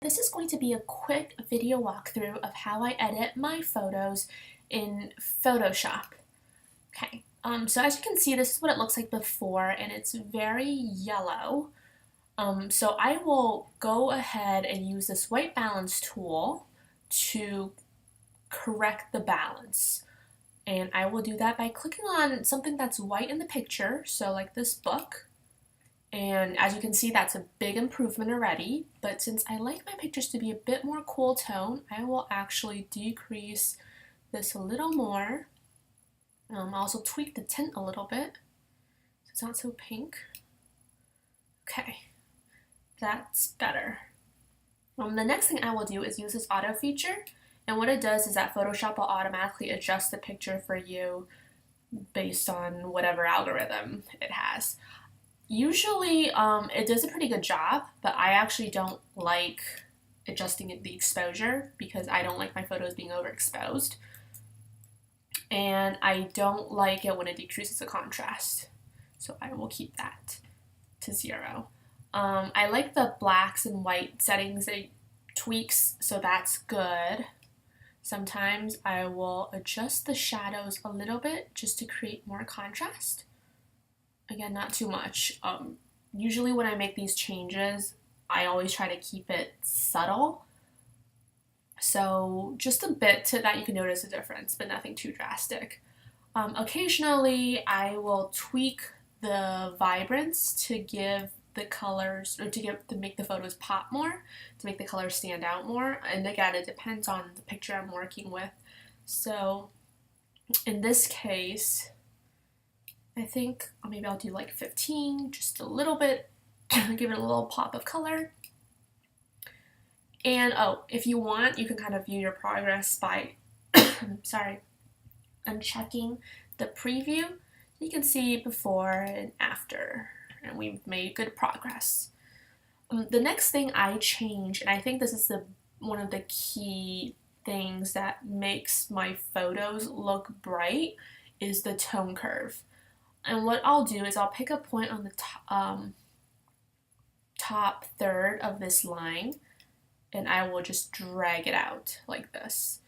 This is going to be a quick video walkthrough of how I edit my photos in Photoshop. Okay, so as you can see, this is what it looks like before, and it's very yellow. So I will go ahead and use this white balance tool to correct the balance. And I will do that by clicking on something that's white in the picture, so like this book. And as you can see, that's a big improvement already, but since I like my pictures to be a bit more cool tone, I will actually decrease this a little more. I'll also tweak the tint a little bit, so it's not so pink. Okay, that's better. The next thing I will do is use this auto feature, and what it does is that Photoshop will automatically adjust the picture for you based on whatever algorithm it has. Usually it does a pretty good job, but I actually don't like adjusting the exposure because I don't like my photos being overexposed. And I don't like it when it decreases the contrast. So I will keep that to 0. I like the blacks and white settings it tweaks, so that's good. Sometimes I will adjust the shadows a little bit just to create more contrast. Again, not too much. Usually when I make these changes, I always try to keep it subtle. So just a bit so that you can notice a difference, but nothing too drastic. Occasionally, I will tweak the vibrance to give the colors, or to make the photos pop more, to make the colors stand out more. And again, it depends on the picture I'm working with. So in this case, I think maybe I'll do like 15, just a little bit, give it a little pop of color. And if you want, you can kind of view your progress by, unchecking the preview. You can see before and after, and we've made good progress. The next thing I change, and I think this is one of the key things that makes my photos look bright, is the tone curve. And what I'll do is I'll pick a point on the top third of this line, and I will just drag it out like this.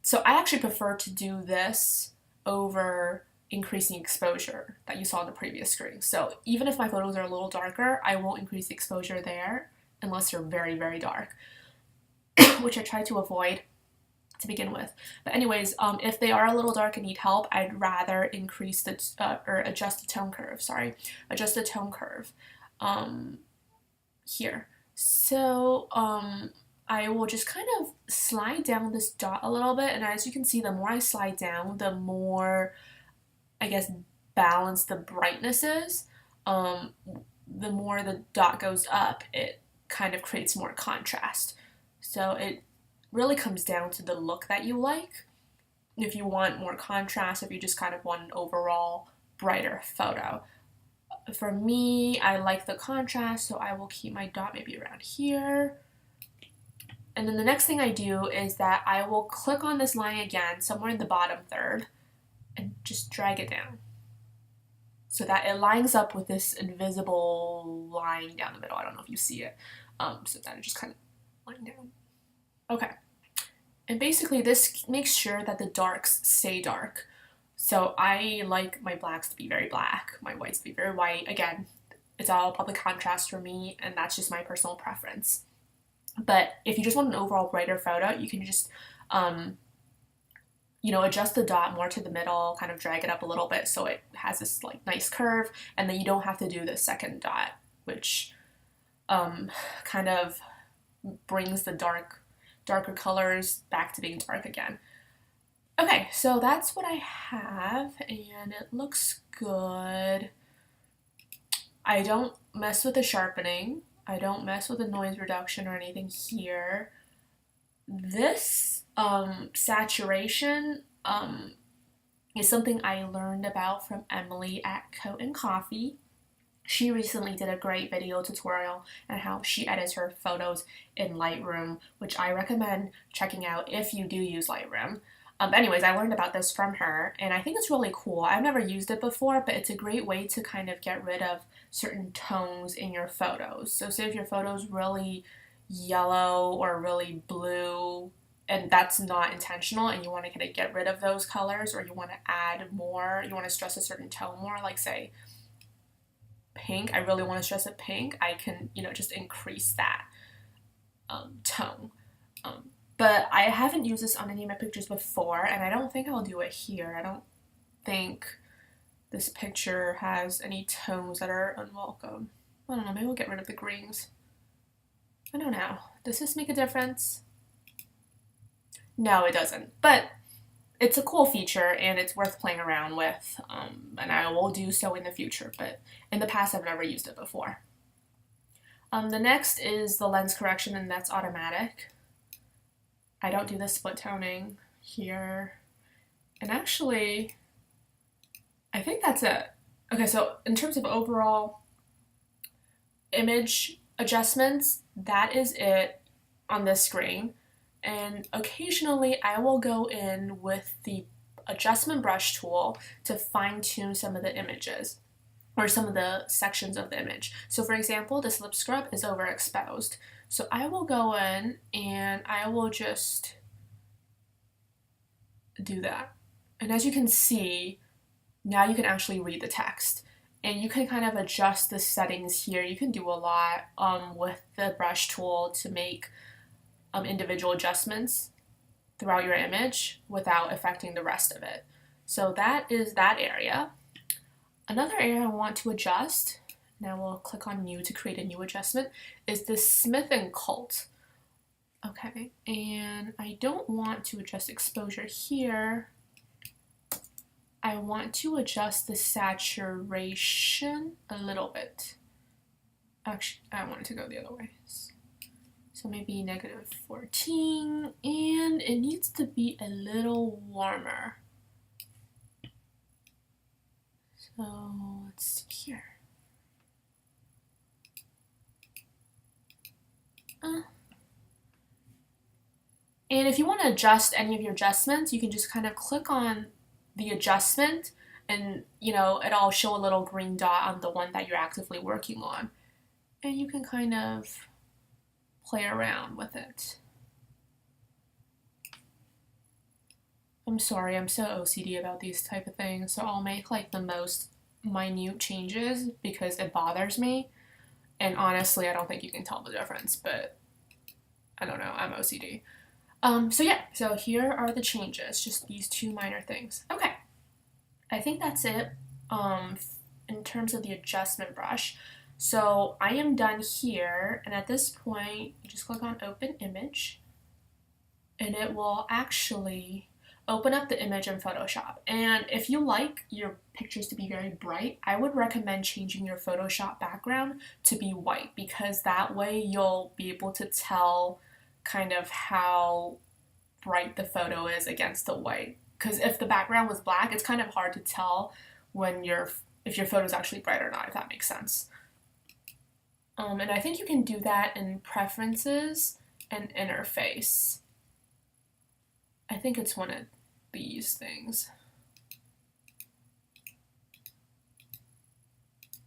So I actually prefer to do this over increasing exposure that you saw in the previous screen. So even if my photos are a little darker, I won't increase the exposure there unless they're very, very dark, which I try to avoid to begin with. But anyways, if they are a little dark and need help, I'd rather increase the or adjust the tone curve. Adjust the tone curve here. So I will just kind of slide down this dot a little bit, and as you can see, the more I slide down, the more, I guess, balanced the brightness is. The more the dot goes up, it kind of creates more contrast. So it really comes down to the look that you like. If you want more contrast, if you just kind of want an overall brighter photo. For me, I like the contrast, so I will keep my dot maybe around here. And then the next thing I do is that I will click on this line again, somewhere in the bottom third, and just drag it down so that it lines up with this invisible line down the middle. I don't know if you see it. So that it just kind of line down. Okay. And basically this makes sure that the darks stay dark. So I like my blacks to be very black, my whites to be very white. Again, it's all about the contrast for me, and that's just my personal preference. But if you just want an overall brighter photo, you can just, adjust the dot more to the middle, kind of drag it up a little bit so it has this like nice curve, and then you don't have to do the second dot, which kind of brings the darker colors back to being dark again. Okay, so that's what I have, and it looks good. I don't mess with the sharpening. I don't mess with the noise reduction or anything here. This saturation is something I learned about from Emily at Coat and Coffee. She recently did a great video tutorial on how she edits her photos in Lightroom, which I recommend checking out if you do use Lightroom. Anyways, I learned about this from her, and I think it's really cool. I've never used it before, but it's a great way to kind of get rid of certain tones in your photos. So say if your photos really, yellow or really blue, and that's not intentional, and you want to kind of get rid of those colors, or you want to add more, you want to stress a certain tone more, like say pink, I really want to stress a pink, I can, just increase that tone. But I haven't used this on any of my pictures before, and I don't think I'll do it here. I don't think this picture has any tones that are unwelcome. I don't know, maybe we'll get rid of the greens. I don't know. Does this make a difference? No, it doesn't. But it's a cool feature, and it's worth playing around with, and I will do so in the future, but in the past I've never used it before. The next is the lens correction, and that's automatic. I don't do the split toning here. And actually, I think that's it. Okay, so in terms of overall image adjustments, that is it on this screen. And occasionally I will go in with the adjustment brush tool to fine-tune some of the images or some of the sections of the image. So for example, this lip scrub is overexposed. So I will go in and I will just do that. And as you can see, now you can actually read the text. And you can kind of adjust the settings here. You can do a lot with the brush tool to make individual adjustments throughout your image without affecting the rest of it. So that is that area. Another area I want to adjust, now we'll click on new to create a new adjustment, is the Smith & Colt. Okay, and I don't want to adjust exposure here. I want to adjust the saturation a little bit. Actually, I want it to go the other way. So maybe -14, and it needs to be a little warmer. So let's see here. And if you want to adjust any of your adjustments, you can just kind of click on the adjustment and, it'll show a little green dot on the one that you're actively working on. And you can kind of play around with it. I'm sorry, I'm so OCD about these type of things, so I'll make like the most minute changes because it bothers me. And honestly, I don't think you can tell the difference, but I don't know, I'm OCD. So here are the changes, just these two minor things. Okay, I think that's it in terms of the adjustment brush. So I am done here, and at this point, you just click on Open Image, and it will actually open up the image in Photoshop. And if you like your pictures to be very bright, I would recommend changing your Photoshop background to be white, because that way you'll be able to tell kind of how bright the photo is against the white. Because if the background was black, it's kind of hard to tell if your photo is actually bright or not, if that makes sense. And I think you can do that in Preferences and Interface. I think it's one of these things.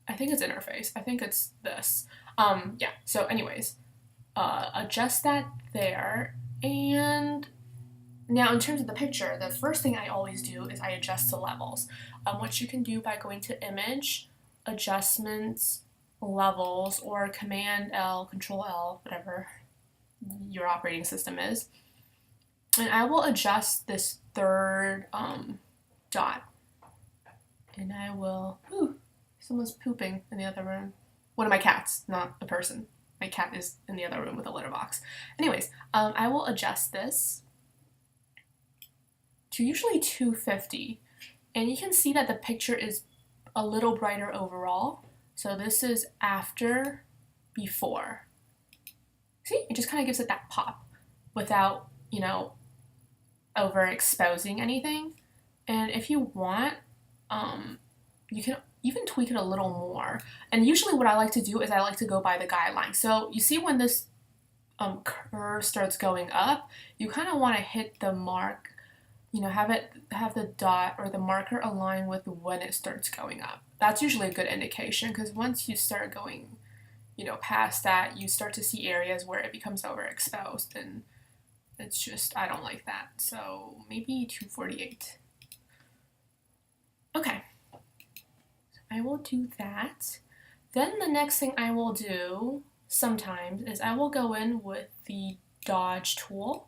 I think it's Interface. I think it's this. Yeah, so anyways, adjust that there. And now in terms of the picture, the first thing I always do is I adjust the levels, which you can do by going to Image, Adjustments, Levels, or Command L, Control L, whatever your operating system is. And I will adjust this third dot. And I will, someone's pooping in the other room. One of my cats, not a person. My cat is in the other room with a litter box. Anyways, I will adjust this to usually 250. And you can see that the picture is a little brighter overall. So this is after, before. See, it just kind of gives it that pop without, overexposing anything. And if you want, you can even tweak it a little more. And usually what I like to do is I like to go by the guideline. So you see when this curve starts going up, you kind of want to hit the mark, have the dot or the marker align with when it starts going up. That's usually a good indication, because once you start going past that, you start to see areas where it becomes overexposed, and it's just, I don't like that. So maybe 248. Okay, so I will do that. Then the next thing I will do sometimes is I will go in with the dodge tool,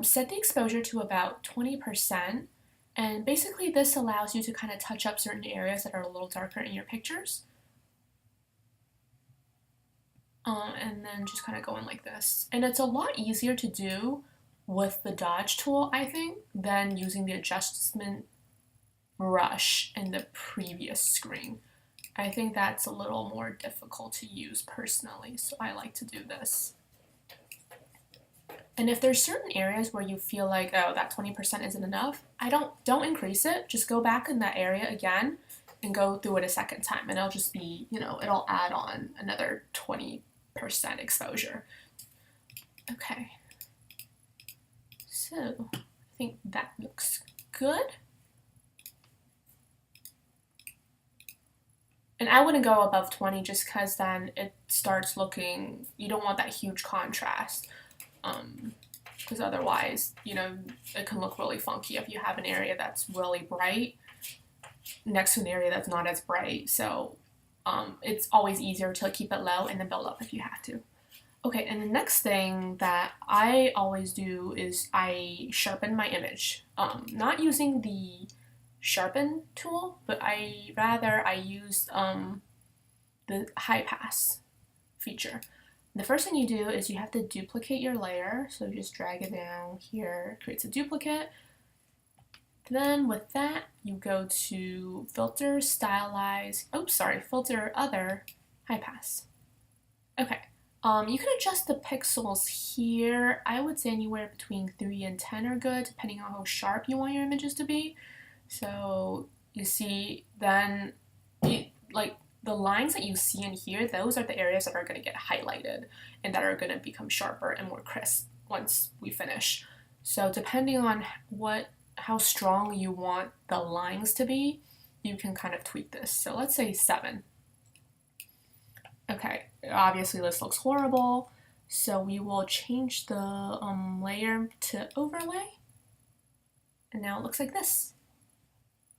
set the exposure to about 20%, and basically this allows you to kind of touch up certain areas that are a little darker in your pictures. And then just kind of go in like this. And it's a lot easier to do with the dodge tool, I think, than using the adjustment brush in the previous screen. I think that's a little more difficult to use personally, so I like to do this. And if there's certain areas where you feel like, oh, that 20% isn't enough, don't increase it. Just go back in that area again and go through it a second time, and it'll just be, it'll add on another 20% exposure. Okay. So I think that looks good. And I wouldn't go above 20 just because then it starts looking, you don't want that huge contrast. Because otherwise, it can look really funky if you have an area that's really bright next to an area that's not as bright. So it's always easier to keep it low and then build up if you have to. Okay, and the next thing that I always do is I sharpen my image. Not using the sharpen tool, but I use the high pass feature. The first thing you do is you have to duplicate your layer, so just drag it down here, creates a duplicate. Then with that, you go to filter, stylize, filter other, high pass. Okay, you can adjust the pixels here. I would say anywhere between 3 and 10 are good, depending on how sharp you want your images to be. So you see then, the lines that you see in here, those are the areas that are going to get highlighted and that are going to become sharper and more crisp once we finish. So depending on how strong you want the lines to be, you can kind of tweak this. So let's say 7. Okay, obviously this looks horrible, so we will change the layer to overlay, and now it looks like this.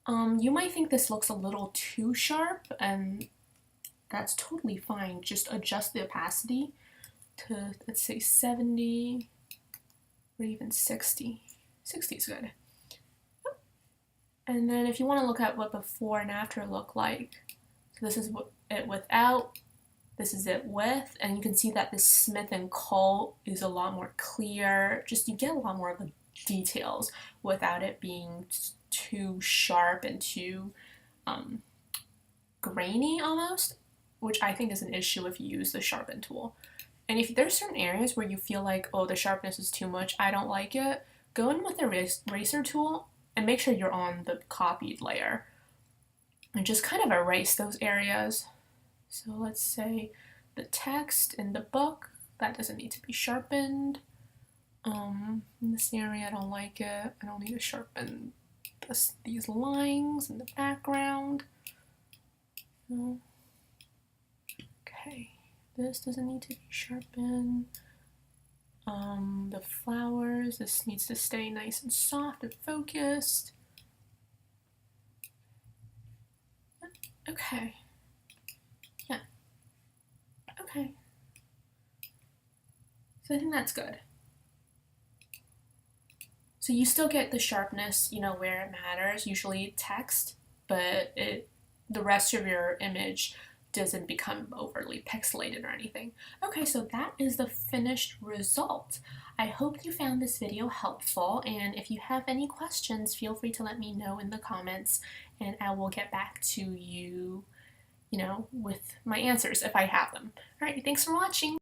You might think this looks a little too sharp, and that's totally fine. Just adjust the opacity to, let's say, 70 or even 60. 60 is good. And then if you want to look at what before and after look like, so this is it without, this is it with, and you can see that this Smith & Co. is a lot more clear. Just you get a lot more of the details without it being too sharp and too grainy almost, which I think is an issue if you use the sharpen tool. And if there's certain areas where you feel like, oh, the sharpness is too much, I don't like it, go in with the eraser tool and make sure you're on the copied layer and just kind of erase those areas. So let's say the text in the book, that doesn't need to be sharpened. In this area, I don't like it. I don't need to sharpen these lines in the background. Okay, this doesn't need to be sharpened. The flowers, this needs to stay nice and soft and focused. Okay. Yeah. Okay. So I think that's good. So you still get the sharpness, where it matters, usually text, but the rest of your image doesn't become overly pixelated or anything. Okay, so that is the finished result. I hope you found this video helpful, and if you have any questions, feel free to let me know in the comments, and I will get back to you, with my answers if I have them. All right, thanks for watching.